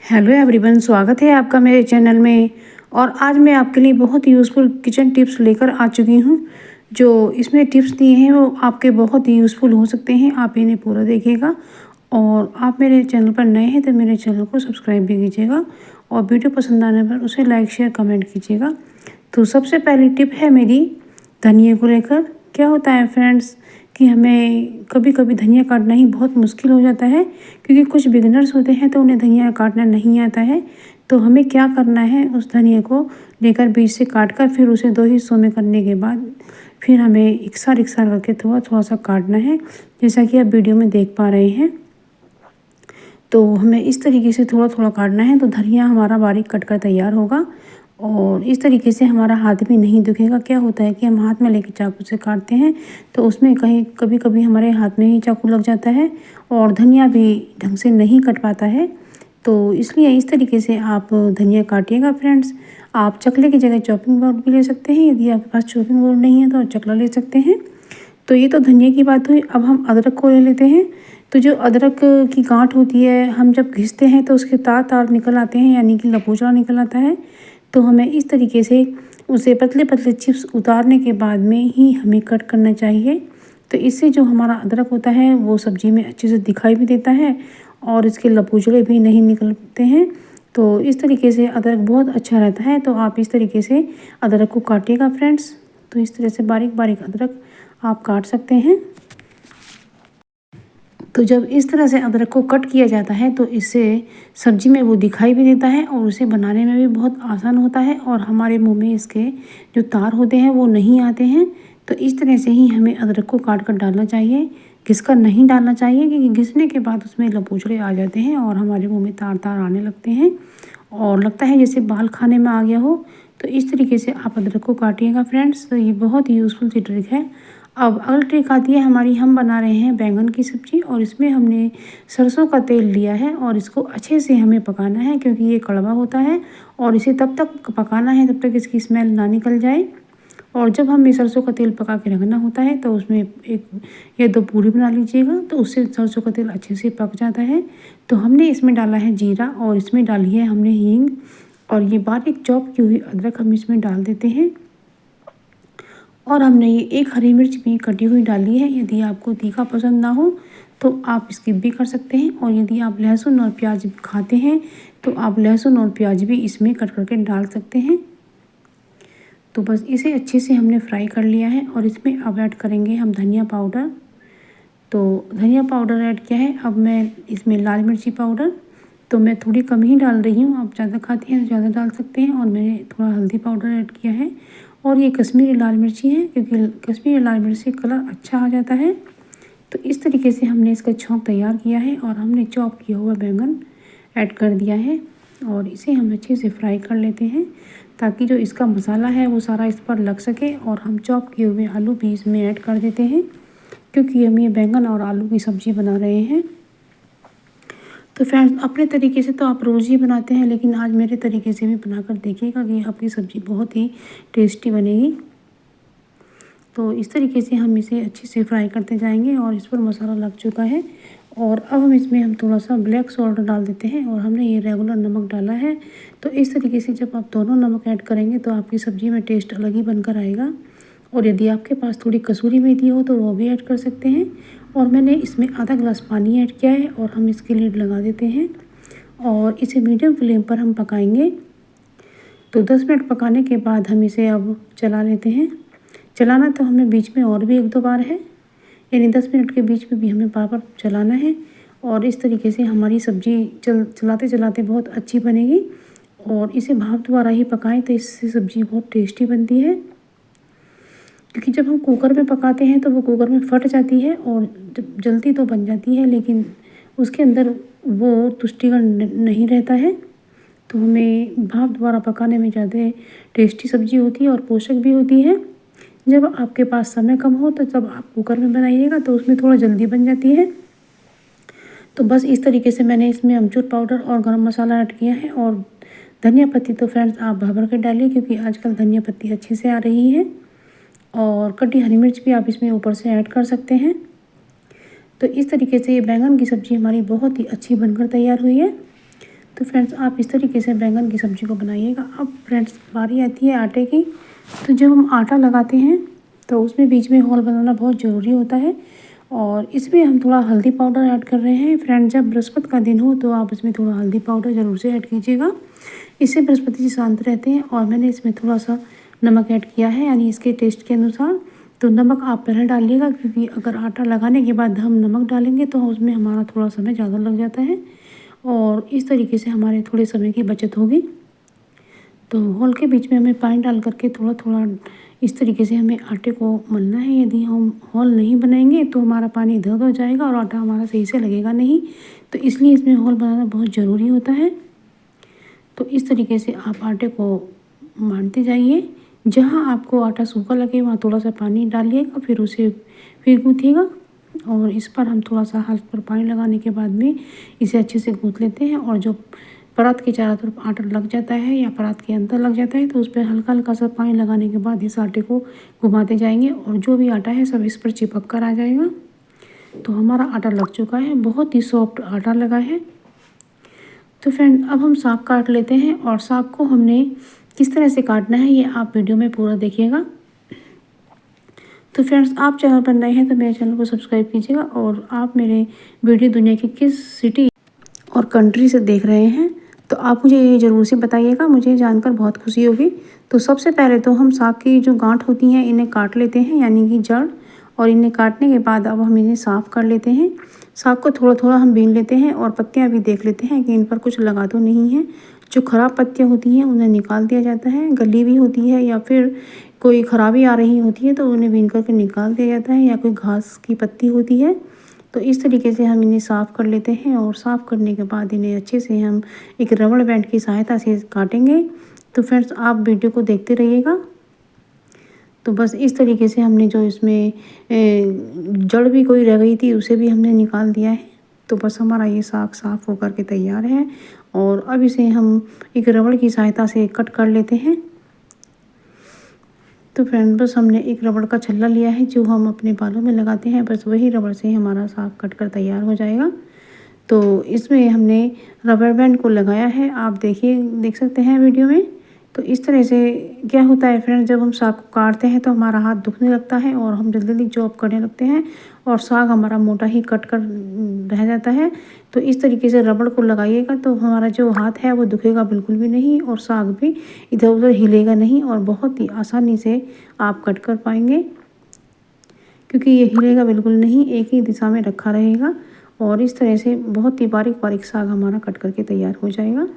Hello everyone, स्वागत है आपका मेरे चैनल में। और आज मैं आपके लिए बहुत ही यूज़फुल किचन टिप्स लेकर आ चुकी हूँ। जो इसमें टिप्स दिए हैं वो आपके बहुत ही यूज़फुल हो सकते हैं। आप इन्हें पूरा देखिएगा। और आप मेरे चैनल पर नए हैं तो मेरे चैनल को सब्सक्राइब भी कीजिएगा और वीडियो पसंद आने पर उसे लाइक शेयर कमेंट कीजिएगा। तो सबसे पहली टिप है मेरी धनिया को लेकर। क्या होता है फ्रेंड्स कि हमें कभी कभी धनिया काटना ही बहुत मुश्किल हो जाता है, क्योंकि कुछ बिगिनर्स होते हैं तो उन्हें धनिया काटना नहीं आता है। तो हमें क्या करना है, उस धनिया को लेकर बीच से काट कर फिर उसे दो हिस्सों में करने के बाद फिर हमें इकसार इकसार करके थोड़ा थोड़ा सा काटना है, जैसा कि आप वीडियो में देख पा रहे हैं। तो हमें इस तरीके से थोड़ा थोड़ा काटना है तो धनिया हमारा बारीक कट कर तैयार होगा। और इस तरीके से हमारा हाथ भी नहीं दुखेगा। क्या होता है कि हम हाथ में लेके चाकू से काटते हैं तो उसमें कहीं कभी कभी हमारे हाथ में ही चाकू लग जाता है और धनिया भी ढंग से नहीं कट पाता है। तो इसलिए इस तरीके से आप धनिया काटिएगा फ्रेंड्स। आप चकले की जगह चॉपिंग बोर्ड भी ले सकते हैं। यदि आपके पास चॉपिंग बोर्ड नहीं है तो आप चकला ले सकते हैं। तो ये तो धनिया की बात हुई। अब हम अदरक को ले लेते हैं। तो जो अदरक की गांठ होती है, हम जब घिसते हैं तो उसके तार तार निकल आते हैं, यानी कि लपूचड़ा निकल आता है। तो हमें इस तरीके से उसे पतले पतले चिप्स उतारने के बाद में ही हमें कट करना चाहिए। तो इससे जो हमारा अदरक होता है वो सब्ज़ी में अच्छे से दिखाई भी देता है और इसके लपूचड़े भी नहीं निकलते हैं। तो इस तरीके से अदरक बहुत अच्छा रहता है। तो आप इस तरीके से अदरक को काटिएगा फ्रेंड्स। तो इस तरह से बारीक बारीक अदरक आप काट सकते हैं। तो जब इस तरह से अदरक को कट किया जाता है तो इससे सब्ज़ी में वो दिखाई भी देता है और उसे बनाने में भी बहुत आसान होता है और हमारे मुंह में इसके जो तार होते हैं वो नहीं आते हैं। तो इस तरह से ही हमें अदरक को काट कर डालना चाहिए, घिसकर नहीं डालना चाहिए, क्योंकि घिसने के बाद उसमें लपूचड़े आ जाते हैं और हमारे मुँह में तार तार आने लगते हैं और लगता है जैसे बाल खाने में आ गया हो। तो इस तरीके से आप अदरक को काटिएगा फ्रेंड्स। तो ये बहुत ही यूज़फुल सी ट्रिक है। अब अगली ट्रिक आती है हमारी। हम बना रहे हैं बैंगन की सब्ज़ी और इसमें हमने सरसों का तेल लिया है और इसको अच्छे से हमें पकाना है, क्योंकि ये कड़वा होता है और इसे तब तक पकाना है जब तक इसकी स्मेल ना निकल जाए। और जब हमें सरसों का तेल पका के रखना होता है तो उसमें एक या दो पूरी बना लीजिएगा, तो उससे सरसों का तेल अच्छे से पक जाता है। तो हमने इसमें डाला है जीरा और इसमें डाली है हमने हींग और ये बारीक चॉप की हुई अदरक हम इसमें डाल देते हैं। और हमने ये एक हरी मिर्च भी कटी हुई डाली है। यदि आपको तीखा पसंद ना हो तो आप स्किप भी कर सकते हैं। और यदि आप लहसुन और प्याज खाते हैं तो आप लहसुन और प्याज भी इसमें कट करके डाल सकते हैं। तो बस इसे अच्छे से हमने फ्राई कर लिया है और इसमें अब ऐड करेंगे हम धनिया पाउडर। तो धनिया पाउडर ऐड किया है। अब मैं इसमें लाल मिर्ची पाउडर तो मैं थोड़ी कम ही डाल रही हूँ। आप ज़्यादा खाती हैं तो ज़्यादा डाल सकते हैं। और मैंने थोड़ा हल्दी पाउडर ऐड किया है और ये कश्मीरी लाल मिर्ची है, क्योंकि कश्मीरी लाल मिर्च से कलर अच्छा आ जाता है। तो इस तरीके से हमने इसका छौंक तैयार किया है और हमने चॉप किया हुआ बैंगन ऐड कर दिया है और इसे हम अच्छे से फ्राई कर लेते हैं, ताकि जो इसका मसाला है वो सारा इस पर लग सके। और हम चॉप किए हुए आलू भी इसमें ऐड कर देते हैं, क्योंकि हम ये बैंगन और आलू की सब्ज़ी बना रहे हैं। तो फ्रेंड्स, अपने तरीके से तो आप रोज़ ही बनाते हैं, लेकिन आज मेरे तरीके से भी बनाकर देखिएगा कि आपकी सब्ज़ी बहुत ही टेस्टी बनेगी। तो इस तरीके से हम इसे अच्छे से फ्राई करते जाएंगे और इस पर मसाला लग चुका है। और अब हम थोड़ा सा ब्लैक सॉल्ट डाल देते हैं और हमने ये रेगुलर नमक डाला है। तो इस तरीके से जब आप दोनों नमक ऐड करेंगे तो आपकी सब्ज़ी में टेस्ट अलग ही बनकर आएगा। और यदि आपके पास थोड़ी कसूरी मेथी हो तो वो भी ऐड कर सकते हैं। और मैंने इसमें आधा गिलास पानी ऐड किया है और हम इसकी लीड लगा देते हैं और इसे मीडियम फ्लेम पर हम पकाएंगे। तो 10 मिनट पकाने के बाद हम इसे अब चला लेते हैं। चलाना तो हमें बीच में और भी एक दो बार है, यानी 10 मिनट के बीच में भी हमें बार बार चलाना है। और इस तरीके से हमारी सब्ज़ी चलाते चलाते बहुत अच्छी बनेगी। और इसे भाप द्वारा ही पकाएं तो इससे सब्ज़ी बहुत टेस्टी बनती है, क्योंकि जब हम कुकर में पकाते हैं तो वो कुकर में फट जाती है और जब जल्दी तो बन जाती है, लेकिन उसके अंदर वो तुष्टिकरण नहीं रहता है। तो हमें भाप द्वारा पकाने में ज़्यादा टेस्टी सब्ज़ी होती है और पोषक भी होती है। जब आपके पास समय कम हो तो जब आप कुकर में बनाइएगा तो उसमें थोड़ा जल्दी बन जाती है। तो बस इस तरीके से मैंने इसमें अमचूर पाउडर और गरम मसाला ऐड किया है। और धनिया पत्ती तो फ्रेंड्स आप भर भर के डालिए, क्योंकि आजकल धनिया पत्ती अच्छे से आ रही है। और कटी हरी मिर्च भी आप इसमें ऊपर से ऐड कर सकते हैं। तो इस तरीके से ये बैंगन की सब्ज़ी हमारी बहुत ही अच्छी बनकर तैयार हुई है। तो फ्रेंड्स आप इस तरीके से बैंगन की सब्ज़ी को बनाइएगा। अब फ्रेंड्स बारी आती है आटे की। तो जब हम आटा लगाते हैं तो उसमें बीच में होल बनाना बहुत ज़रूरी होता है और इसमें हम थोड़ा हल्दी पाउडर ऐड कर रहे हैं। फ्रेंड जब बृहस्पति का दिन हो तो आप इसमें थोड़ा हल्दी पाउडर ज़रूर से ऐड कीजिएगा, इससे बृहस्पति जी शांत रहते हैं। और मैंने इसमें थोड़ा सा नमक ऐड किया है, यानी इसके टेस्ट के अनुसार। तो नमक आप पहले डालिएगा, क्योंकि अगर आटा लगाने के बाद हम नमक डालेंगे तो उसमें हमारा थोड़ा समय ज़्यादा लग जाता है और इस तरीके से हमारे थोड़े समय की बचत होगी। तो होल के बीच में हमें पानी डाल करके थोड़ा थोड़ा इस तरीके से हमें आटे को मलना है। यदि हम होल नहीं बनाएंगे तो हमारा पानी इधर उधर जाएगा और आटा हमारा सही से लगेगा नहीं। तो इसलिए इसमें होल बनाना बहुत ज़रूरी होता है। तो इस तरीके से आप आटे को मारते जाइए। जहाँ आपको आटा सूखा लगे वहाँ थोड़ा सा पानी डालिएगा, फिर गूँथिएगा। और इस पर हम थोड़ा सा हाथ पर पानी लगाने के बाद में इसे अच्छे से गूँथ लेते हैं। और जो परात के चारों तरफ आटा लग जाता है या परात के अंदर लग जाता है तो उस पर हल्का हल्का सा पानी लगाने के बाद इस आटे को घुमाते जाएंगे और जो भी आटा है सब इस पर चिपक कर आ जाएगा। तो हमारा आटा लग चुका है, बहुत ही सॉफ्ट आटा लगा है। तो फ्रेंड अब हम साग काट लेते हैं और साग को हमने किस तरह से काटना है ये आप वीडियो में पूरा देखिएगा। तो फ्रेंड्स आप चैनल पर नए हैं तो मेरे चैनल को सब्सक्राइब कीजिएगा और आप मेरे वीडियो दुनिया की किस सिटी और कंट्री से देख रहे हैं तो आप मुझे ये ज़रूर से बताइएगा, मुझे जानकर बहुत खुशी होगी। तो सबसे पहले तो हम साग की जो गांठ होती हैं इन्हें काट लेते हैं, यानी कि जड़। और इन्हें काटने के बाद अब हम इन्हें साफ़ कर लेते हैं। साग को थोड़ा थोड़ा हम बीन लेते हैं और पत्तियां भी देख लेते हैं कि इन पर कुछ लगा तो नहीं है। जो ख़राब पत्तियां होती हैं उन्हें निकाल दिया जाता है, गली भी होती है या फिर कोई खराबी आ रही होती है तो उन्हें बीन करके निकाल दिया जाता है, या कोई घास की पत्ती होती है। तो इस तरीके से हम इन्हें साफ़ कर लेते हैं और साफ़ करने के बाद इन्हें अच्छे से हम एक रबड़ बैंड की सहायता से काटेंगे। तो फ्रेंड्स आप वीडियो को देखते रहिएगा। तो बस इस तरीके से हमने जो इसमें जड़ भी कोई रह गई थी उसे भी हमने निकाल दिया है। तो बस हमारा ये साग साफ़ होकर के तैयार है और अब इसे हम एक रबड़ की सहायता से कट कर लेते हैं। तो फ्रेंड बस हमने एक रबड़ का छल्ला लिया है जो हम अपने बालों में लगाते हैं, बस वही रबड़ से हमारा साग कट कर तैयार हो जाएगा। तो इसमें हमने रबर बैंड को लगाया है, आप देख सकते हैं वीडियो में। तो इस तरह से क्या होता है फ्रेंड, जब हम साग को काटते हैं तो हमारा हाथ दुखने लगता है और हम जल्दी जल्दी जॉब करने लगते हैं और साग हमारा मोटा ही कट कर रह जाता है। तो इस तरीके से रबड़ को लगाइएगा तो हमारा जो हाथ है वो दुखेगा बिल्कुल भी नहीं और साग भी इधर उधर हिलेगा नहीं और बहुत ही आसानी से आप कट कर पाएंगे, क्योंकि ये हिलेगा बिल्कुल नहीं, एक ही दिशा में रखा रहेगा। और इस तरह से बहुत ही बारीक बारीक साग हमारा कट करके तैयार हो जाएगा।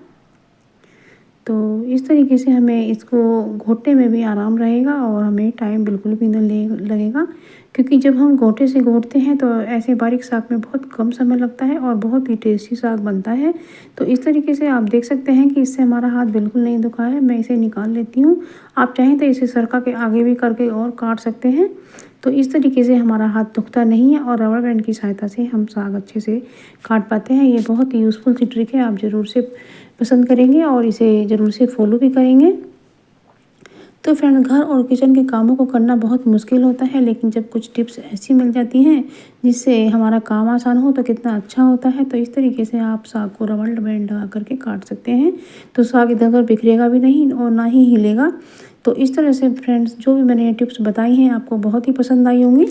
तो इस तरीके से हमें इसको घोटने में भी आराम रहेगा और हमें टाइम बिल्कुल भी न लगेगा, क्योंकि जब हम घोटे से घोटते हैं तो ऐसे बारीक साग में बहुत कम समय लगता है और बहुत ही टेस्टी साग बनता है। तो इस तरीके से आप देख सकते हैं कि इससे हमारा हाथ बिल्कुल नहीं दुखा है। मैं इसे निकाल लेती हूँ, आप चाहें तो इसे सरका के आगे भी करके और काट सकते हैं। तो इस तरीके से हमारा हाथ दुखता नहीं है और रबड़ बैंड की सहायता से हम साग अच्छे से काट पाते हैं। ये बहुत ही यूज़फुल सी ट्रिक है, आप ज़रूर से पसंद करेंगे और इसे ज़रूर से फॉलो भी करेंगे। तो फ्रेंड घर और किचन के कामों को करना बहुत मुश्किल होता है, लेकिन जब कुछ टिप्स ऐसी मिल जाती हैं जिससे हमारा काम आसान हो तो कितना अच्छा होता है। तो इस तरीके से आप साग को रबड़ बैंड लगा करके काट सकते हैं, तो साग इधर उधर बिखरेगा भी नहीं और ना ही हिलेगा। तो इस तरह से फ्रेंड्स जो भी मैंने टिप्स बताई हैं आपको बहुत ही पसंद आई होंगी।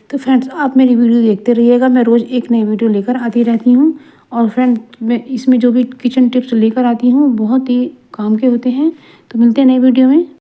तो फ्रेंड्स आप मेरी वीडियो देखते रहिएगा, मैं रोज़ एक नई वीडियो लेकर आती रहती हूँ। और फ्रेंड मैं इसमें जो भी किचन टिप्स लेकर आती हूँ बहुत ही काम के होते हैं। तो मिलते हैं नई वीडियो में।